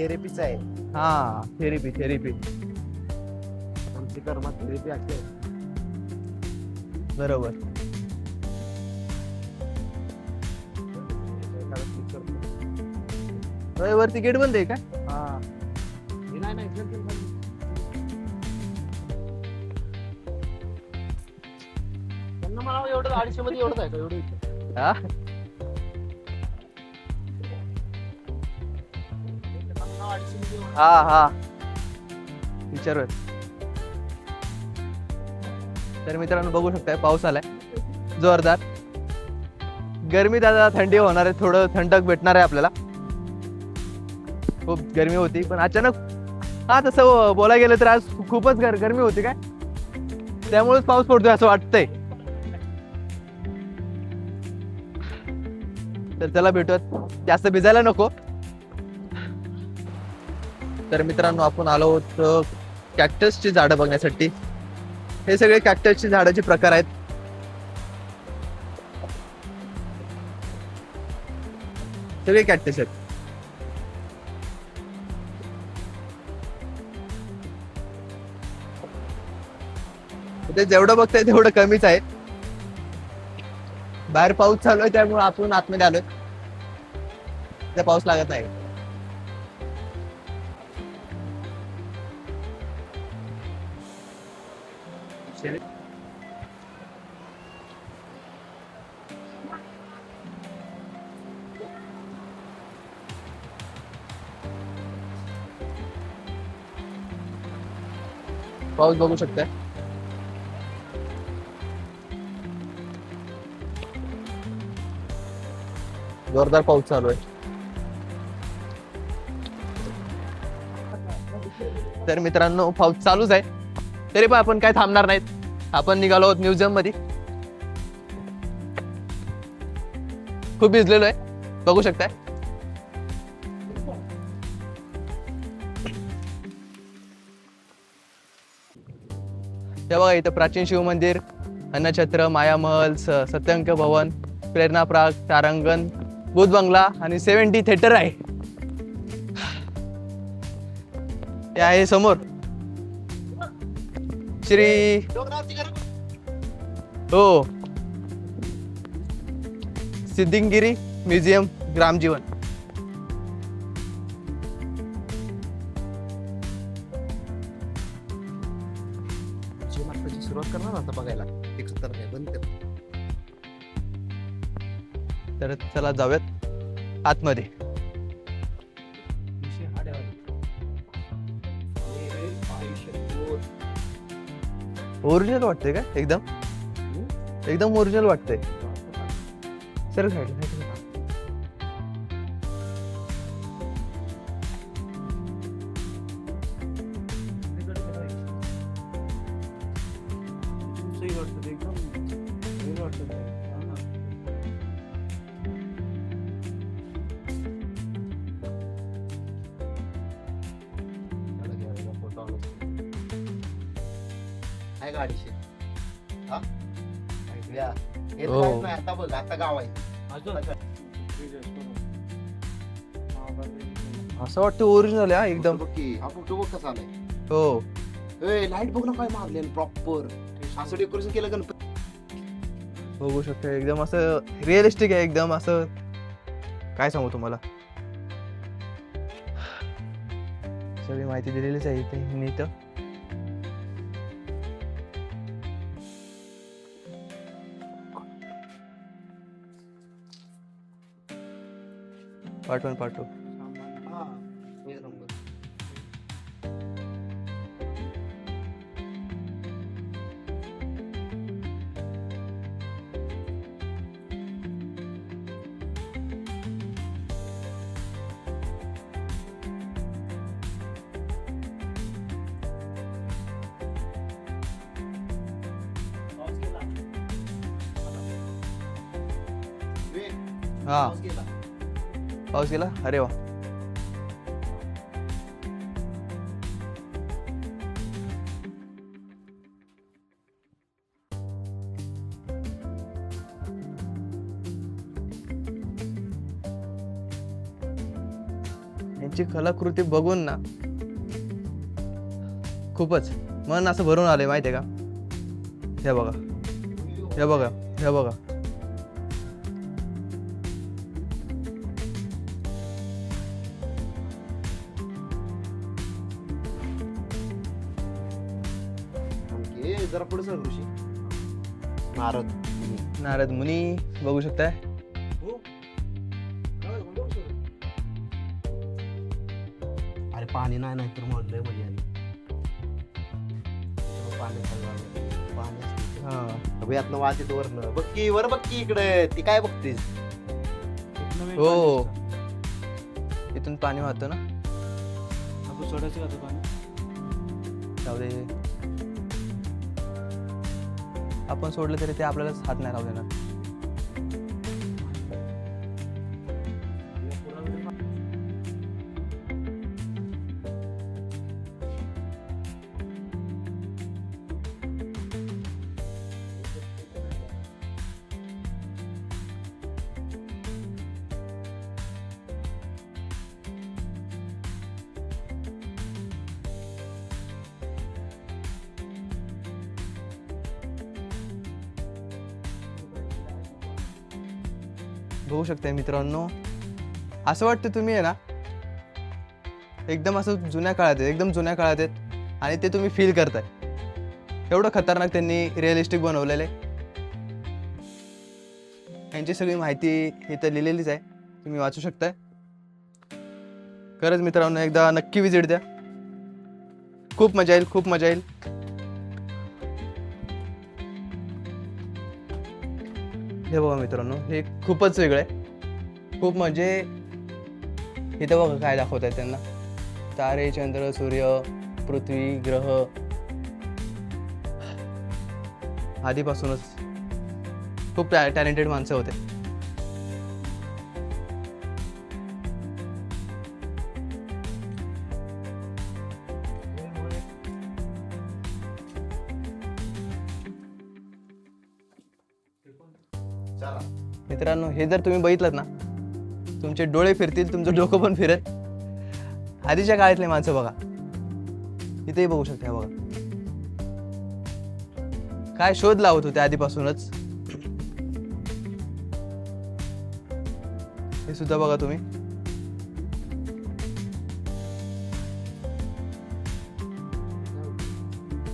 थेरपीच आहे. हा therapy therapy आमची कर्मात थेरपी असते. बरोबर. वरती गेट बंद आहे का? हा हे नाही चल, चल, चल. त्यांना मला एवढं 250 मध्ये एवढंच आहे का एवढं इथं? हा त्यांना 250 मध्ये एवढं. हा हा विचारूयात. तर मित्रांनो बघू शकताय पाऊस आलाय जोरदार. गरमी आता थंडी होणार आहे, थोडं थंडक भेटणार आहे आपल्याला. खूप गरमी होती पण अचानक हा तसं बोलायला गेलं तर आज खूपच गरमी होती काय, त्यामुळेच पाऊस पडतोय असं वाटतंय. तर चला भेटूयात, जास्त भिजायला नको. तर मित्रांनो आपण आलो आहोत कॅक्टसची झाडं बघण्यासाठी. हे सगळे कॅक्टसची झाडाचे प्रकार आहेत. सगळे कॅक्टस आहेत. ते जेवढं बघताय तेवढं कमीच आहे. बाहेर पाऊस चालू आहे त्यामुळे आपण आतमध्ये आलोय. त्या पाऊस लागत नाही. पाऊस बघू शकताय. जोरदार पाऊस चालू आहे. तर मित्रांनो पाऊस चालूच आहे तरी पण आपण काय थांबणार नाहीत. आपण निघालो आहोत म्युझियम मध्ये. खूप भिजलेलो आहे बघू शकताय. हे बघा इथं प्राचीन शिव मंदिर, अन्नछत्र, माया महल, सत्यंक भवन, प्रेरणा प्राग, तारांगण, भूत बंगला आणि 70 थिएटर आहे. ते आहे समोर श्री हो सिद्धिंगिरी म्युझियम ग्रामजीवन. सुरुवात करणार आता बघायला. 71 काय बंद कर. तर चला जाऊयात आतमध्ये. ओरिजिनल वाटतंय का एकदम एकदम ओरिजिनल वाटतंय. सर आहे गाडीशी. हा ऐकूया. हे तर हो. काहीच नाही, आता बघ आता गाव आहे. असं वाटतं ओरिजिनल आहे एकदम. बघ की हा फोटो बघ कसा आलाय. हो ए लाईट बघ ना काय मारले प्रॉपर. असं डेकोरेशन केलं गणपती. बघू शकता एकदम असं रिअलिस्टिक आहे एकदम. असं काय सांगू तुम्हाला, सगळी माहिती दिलेलीच आहे इथे इथं. पाठवून पाठवू. हा एक नंबर. हा पाऊस गेला. पाऊस गेला. अरे वा. यांची कलाकृती बघून ना खूपच मन असं भरून आलंय माहितीये का. हे बघा, हे बघा, हे बघा. आणखी जरा पुढे सर ऋषी नारद. नारद मुनी बघू शकताय. अरे पाणी नाही तर म्हणलंय मध्ये आली पाणी हा. यातनं वाच येतो वरनं. बघ वर बघ की इकडे ती काय बघतेस. हो, इथून पाणी वाहतं ना. आपण सोडायचं का पाणी? जाऊ दे, आपण सोडलं तरी ते आपल्यालाच हात नाही राहू देणार. बघू शकताय मित्रांनो, असं वाटतं तुम्ही आहे ना एकदम असं जुन्या काळात आहे, एकदम जुन्या काळात आहेत आणि ते तुम्ही फील करताय. एवढं खतरनाक त्यांनी रिअलिस्टिक बनवलेलं आहे. यांची सगळी माहिती इथं लिहिलेलीच आहे, तुम्ही वाचू शकताय. खरंच मित्रांनो एकदा नक्की विजिट द्या, खूप मजा येईल, खूप मजा येईल. हे बघा मित्रांनो, हे खूपच वेगळं आहे. खूप म्हणजे इथं बघा काय दाखवत आहे त्यांना. तारे, चंद्र, सूर्य, पृथ्वी, ग्रह आधीपासूनच खूप टॅलेंटेड माणसं होते. मित्रांनो हे जर तुम्ही बघितलं ना, तुमचे डोळे फिरतील, तुमचं डोकं पण फिरेल. आधीच्या काळातले माणसं बघा, इथेही बघू शकता. बघा काय शोध लावत होते आधीपासूनच. हे सुद्धा बघा तुम्ही.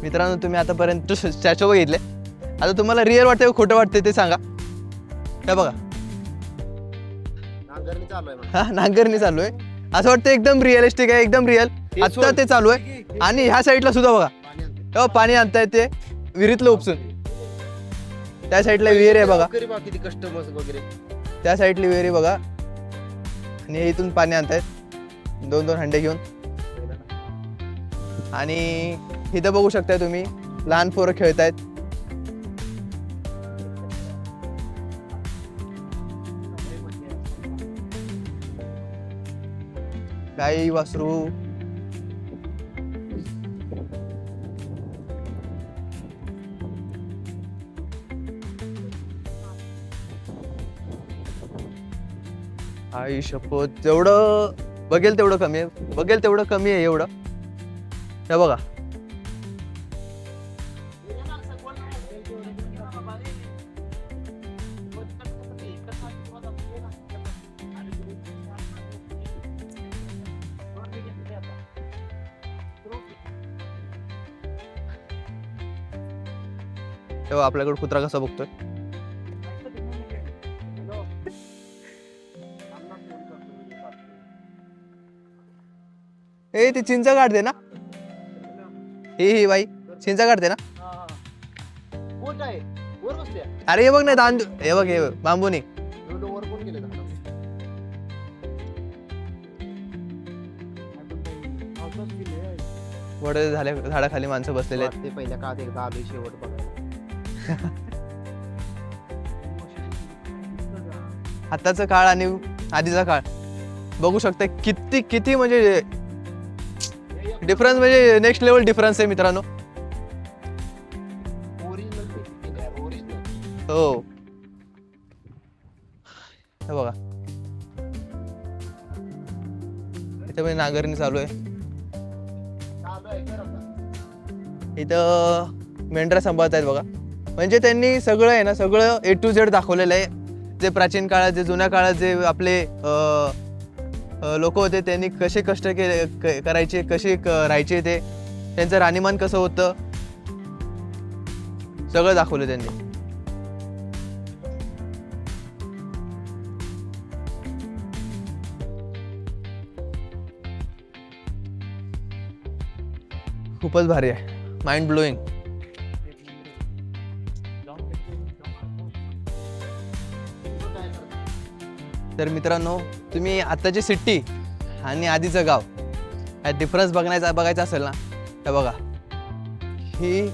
मित्रांनो तुम्ही आतापर्यंत स्टॅच्यू बघितले, आता तुम्हाला रिअल वाटतंय खोटं वाटतंय ते सांगा. हे बघा नांगरणी चालू आहे. हा, नांगरणी चालू आहे. असं वाटतं एकदम रिअलिस्टिक आहे, एकदम रिअल. आता ते चालू आहे. आणि ह्या साईडला सुद्धा बघा, तेव्हा पाणी आणताय ते विहिरीतलं उपसून. त्या साईडला विहीर आहे बघा, किती कस्टमर्स वगैरे. त्या साईडली विहीर आहे बघा. आणि इथून पाणी आणतायत 2-2 हंडे घेऊन. आणि इथं बघू शकताय तुम्ही लहान पोरं खेळतायत. गाई, वासरू. आई शपथ, जेवढं बघेल तेवढं कमी आहे, बघेल तेवढं कमी आहे एवढं. हे बघा तेव्हा आपल्याकडे कुत्रा कसा बघतोय. ए ती चिंचा काढते ना, ही बाई चिंचा काढते ना. कोण आहे वर बसल्या. अरे हे बघ ना दांडू, हे बघ हे बांबूनी. वर कोण गेले वड झाल्या झाडाखाली माणसं बसलेले आहेत. ते पहिल्या काळात एकदा आलोय शेवट बघायला. आताचा काळ आणि आधीचा काळ बघू शकता, किती किती म्हणजे डिफरन्स, म्हणजे नेक्स्ट लेवल डिफरन्स आहे मित्रांनो. हो हे बघा, इथं पण नांगरणी चालू आहे. चालू आहे कर आता. इथं मेंढरा सांभाळत आहेत बघा. म्हणजे त्यांनी सगळं आहे ना, सगळं A to Z दाखवलेलं आहे. जे प्राचीन काळात, जे जुन्या काळात जे आपले लोक होते, त्यांनी कसे कष्ट करायचे, कसे राहायचे, ते त्यांचं राहणीमान कसं होतं, सगळं दाखवलं त्यांनी. खूपच भारी आहे, माइंड ब्लोईंग. तर मित्रांनो, तुम्ही आताची सिटी आणि आधीचं गाव ह्यात डिफरन्स बघायचा असेल ना, तर बघा, ही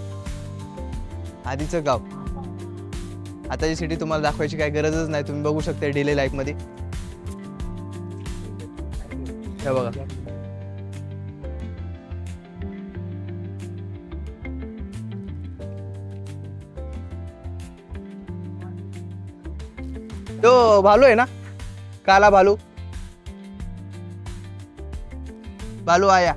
आधीचं गाव. आताची सिटी तुम्हाला दाखवायची काही गरजच नाही, तुम्ही बघू शकता डेली लाईफ मध्ये. हे बघा, तो भालू आहे ना, काला भालू, भालू आया.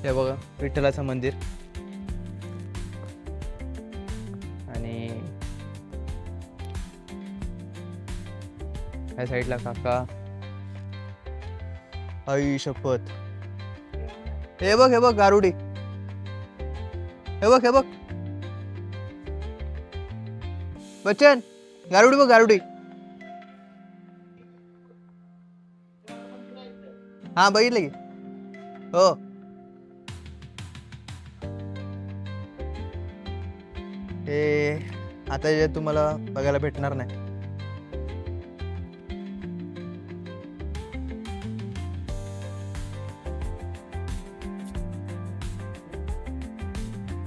हे बघा विठ्ठलाचं मंदिर. आणि ह्या साईडला काका. आई शपथ. हे बघ, हे बघ गारुडी. हे बघ, हे बघ बच्चन, गारुडी बघ, गारुडी. हा बघितलं की. हो, हे आता जे तुम्हाला बघायला भेटणार नाही.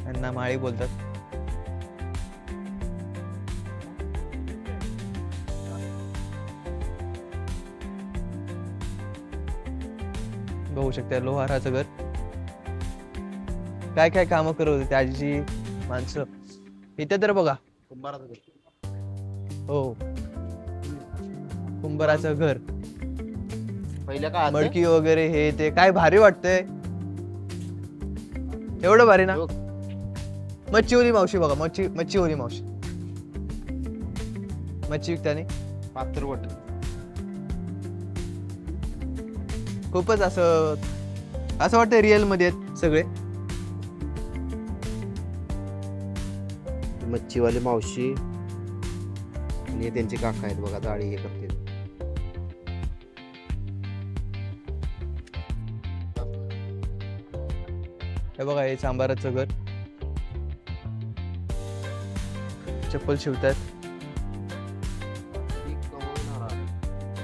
त्यांना माळी बोलतात. बघू शकता लोहाराचं घर. काय काय कामं करत होते त्या आजीची माणसं. इथे तर बघा, कुंभाराचं घर. हो, कुंभाराचं घर, पहिल्या काळात मडकी वगैरे, हे ते काय भारी वाटतंय. एवढं भारी ना. मच्छीवरी मावशी बघा, मच्छीवरी मावशी, मच्छी विकतानी. पात्रवट. खूपच असं वाटतं रिअल मध्ये आहेत सगळे. मच्छीवाले मावशी आणि त्यांचे काका आहेत बघा, जाळी हे करते. हे बघा, हे सांबाराचं घर. चप्पल शिवतात.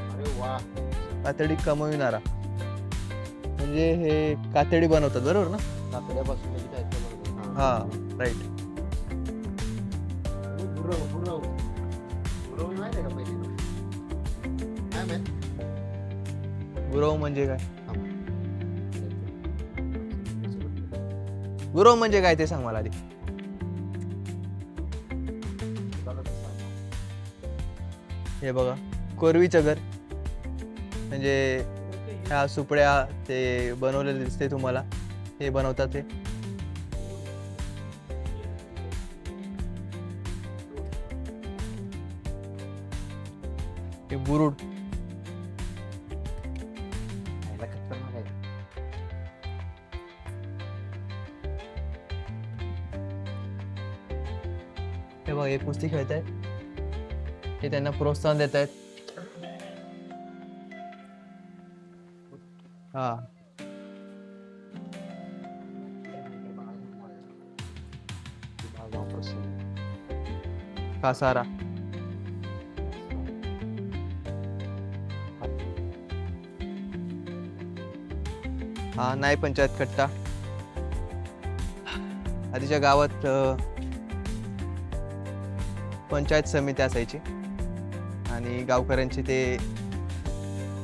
अरे वा, कातडी कमविणारा म्हणजे हे कातडी बनवतात, बरोबर ना. कातड्यापासून म्हणजे काय ते म्हणतात. हा, राईट. गुरव माहिती आहे का पहिली? काय माहित? गुरव म्हणजे काय? गुरव म्हणजे काय ते सांग मला आधी. हे बघा, कोरवीचं घर म्हणजे ह्या सुपड्या ते बनवलेले दिसते तुम्हाला. हे बनवतात ते. बुरुड. खतरनाक आहे. हे बघा, हे कुस्ती खेळत आहेत. हे त्यांना प्रोत्साहन देत आहेत. हा, कासारा. हा, नाही पंचायत कट्टा. आधीच्या गावात पंचायत समिती असायची आणि गावकऱ्यांची ते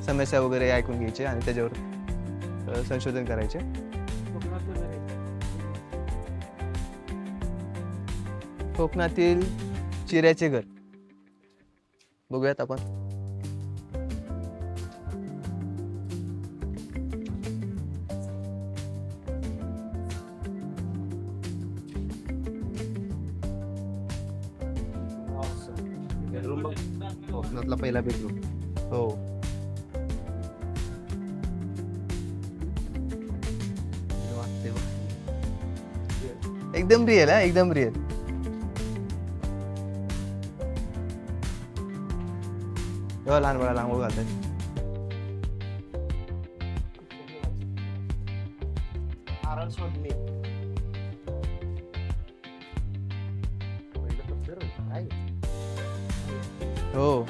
समस्या वगैरे ऐकून घ्यायचे आणि त्याच्यावर संशोधन करायचे. कोकणातील चिऱ्याचे घर. बघूयात आपण. बेडरूम बघ, कोकणातला पहिला बेडरूम. हो, वाटते बघ. एकदम रिअल आहे, एकदम रिअल. लहान बाळाला आंघोळ घालतात. नारळ सोडणे. पहिलं पत्थर काय? हो,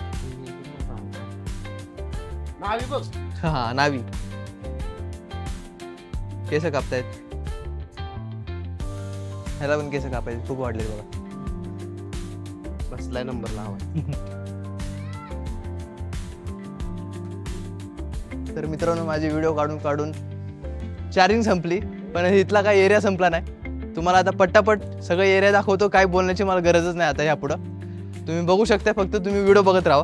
नावी बघ. हा नावी. केस कापतायत. ह्याला पण केस कापायचे खूप वाढले बघा. बसलाय नंबर लावा. तर मित्रांनो, माझी व्हिडिओ काढून काढून चार्जिंग संपली, पण इथला काही एरिया संपला नाही. तुम्हाला आता पट्टापट सगळं एरिया दाखवतो. काय बोलण्याची मला गरजच नाही आता ह्यापुढं. तुम्ही बघू शकता, फक्त तुम्ही व्हिडिओ बघत राहा.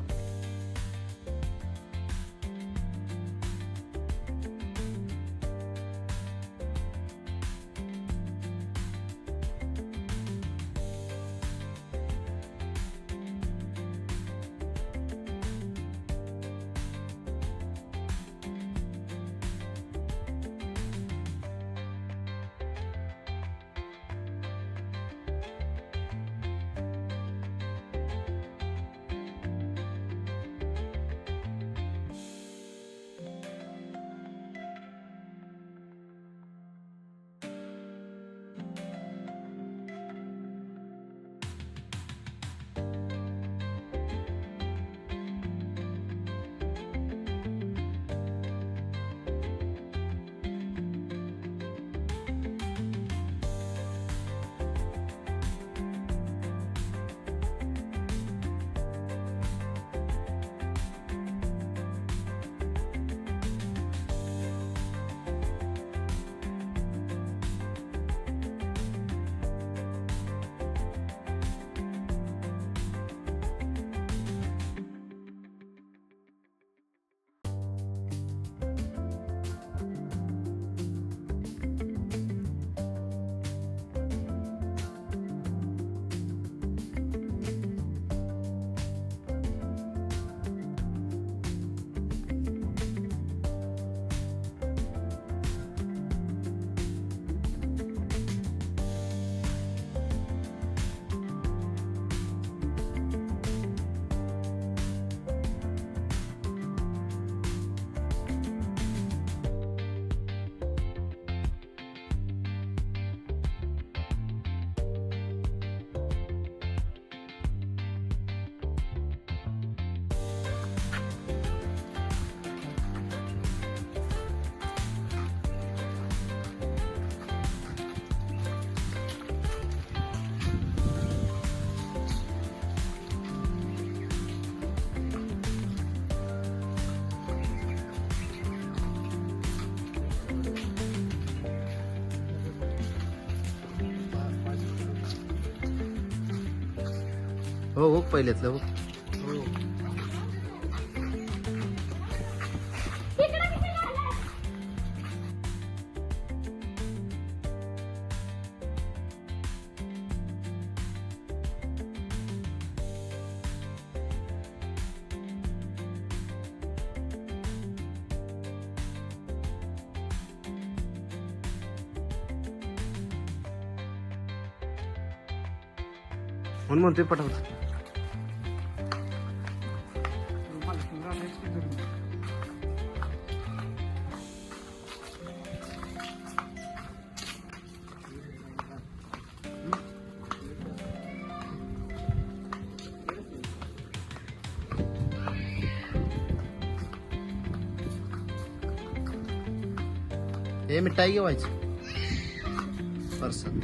हो हो, पहिल्यातलं हो. म्हणून म्हणतोय पटापट. हे मिठाई घेवायची पर्सन.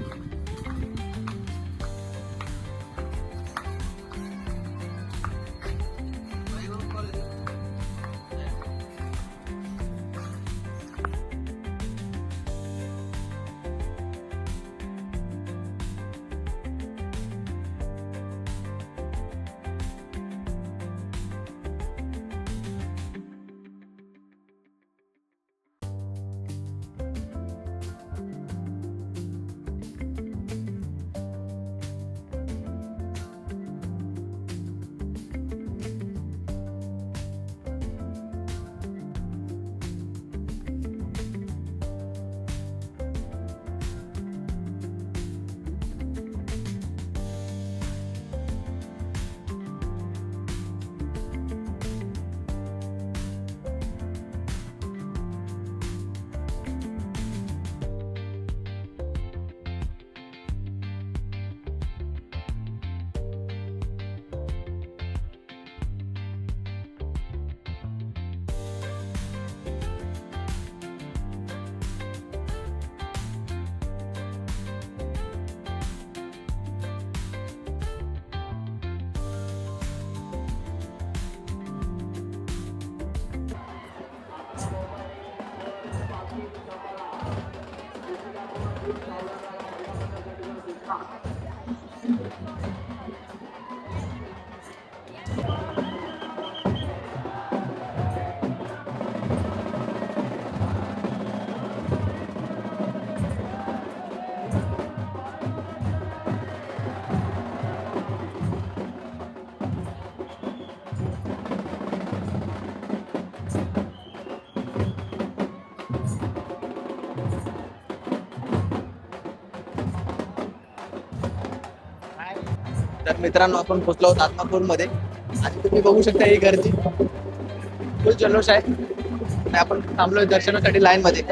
तर मित्रांनो आपण पोहोचलो आहोत आत्मापूर मध्ये आणि तुम्ही बघू शकता ही गर्दी फुल जल्लोष आहे आणि आपण थांबलोय दर्शनासाठी लाईन मध्ये.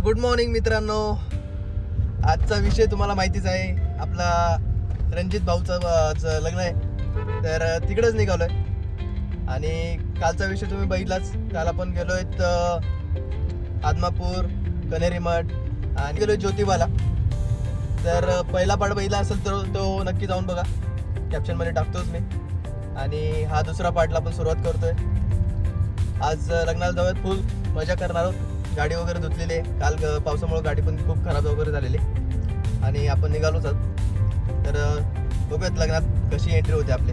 गुड मॉर्निंग मित्रांनो. आजचा विषय तुम्हाला माहितीच आहे, आपला रणजित भाऊचं लग्न आहे, तर तिकडेच निघालोय. आणि कालचा विषय तुम्ही बघितलाच. काल आपण गेलोय आदमापूर, कनेरी मठ आणि गेलोय ज्योतिबाला. तर पहिला पार्ट बघितला असेल तर तो नक्की जाऊन बघा, कॅप्शनमध्ये टाकतोच मी. आणि हा दुसरा पार्टला आपण सुरुवात करतोय. आज लग्नाला जाऊयात, फुल मजा करणार आहोत. गाडी वगैरे धुतलेली आहे, काल पावसामुळे गाडी पण खूप खराब वगैरे झालेली आणि आपण निघालोच आहोत. तर बघूयात लग्नात कशी एंट्री होते आपली.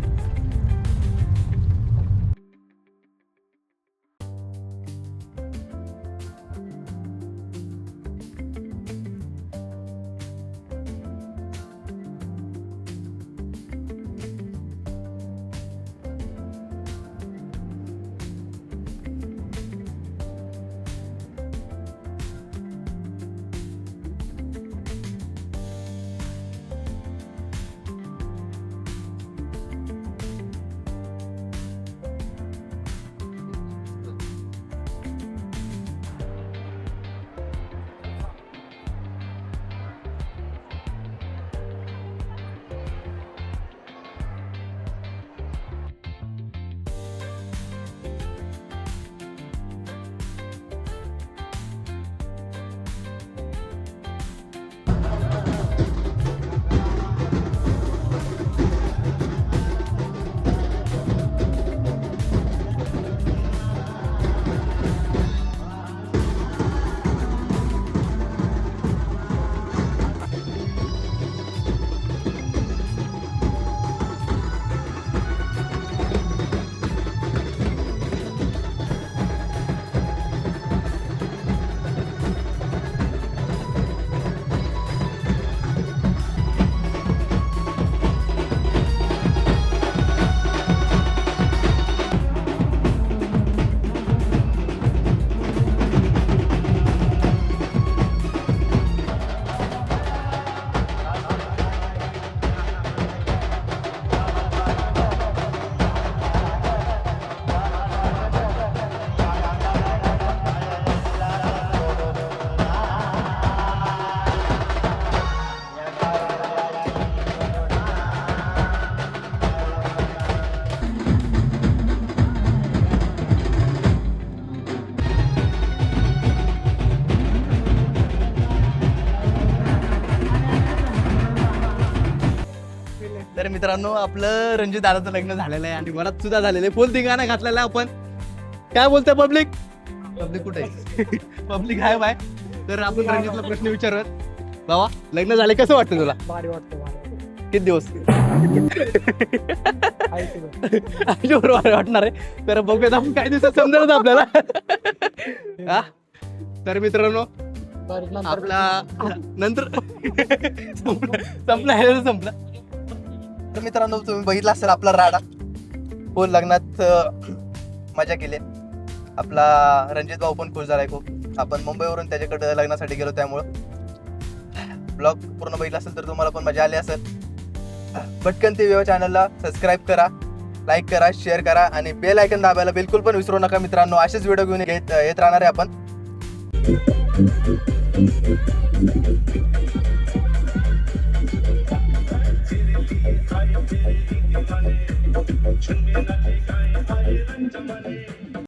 मित्रांनो आपलं रणजित दादाचं लग्न झालेलं आहे आणि वरात सुद्धा झालेलं आहे. फुल धिंगाणा घातलेला आहे आपण. काय बोलतोय पब्लिक? पब्लिक कुठे आहे? पब्लिक आहे बाय. तर आपण रणजितला प्रश्न विचारूयात. बाबा लग्न झाले कसं वाटतं तुला? भारी वाटतं किती दिवस? आयुष्यभर भारी वाटणार आहे. तर बघूयात आपण काही दिवसात समजेल आपल्याला. हा? तर मित्रांनो आपला नंतर संपला. तर मित्रांनो तुम्ही बघितला असेल आपला राडा. हो लग्नात मजा केली. आपला रणजित भाऊ पण खुश झालाय खूप. आपण मुंबईवरून त्याच्याकडे लग्नासाठी गेलो त्यामुळं ब्लॉग पूर्ण बघितला असेल तर तुम्हाला पण मजा आली असेल. पटकन TV चॅनलला सबस्क्राईब करा, लाईक करा, शेअर करा आणि बेल आयकन दाबायला बिलकुल पण विसरू नका मित्रांनो. असेच व्हिडिओ घेऊन येत राहणार आहे आपण.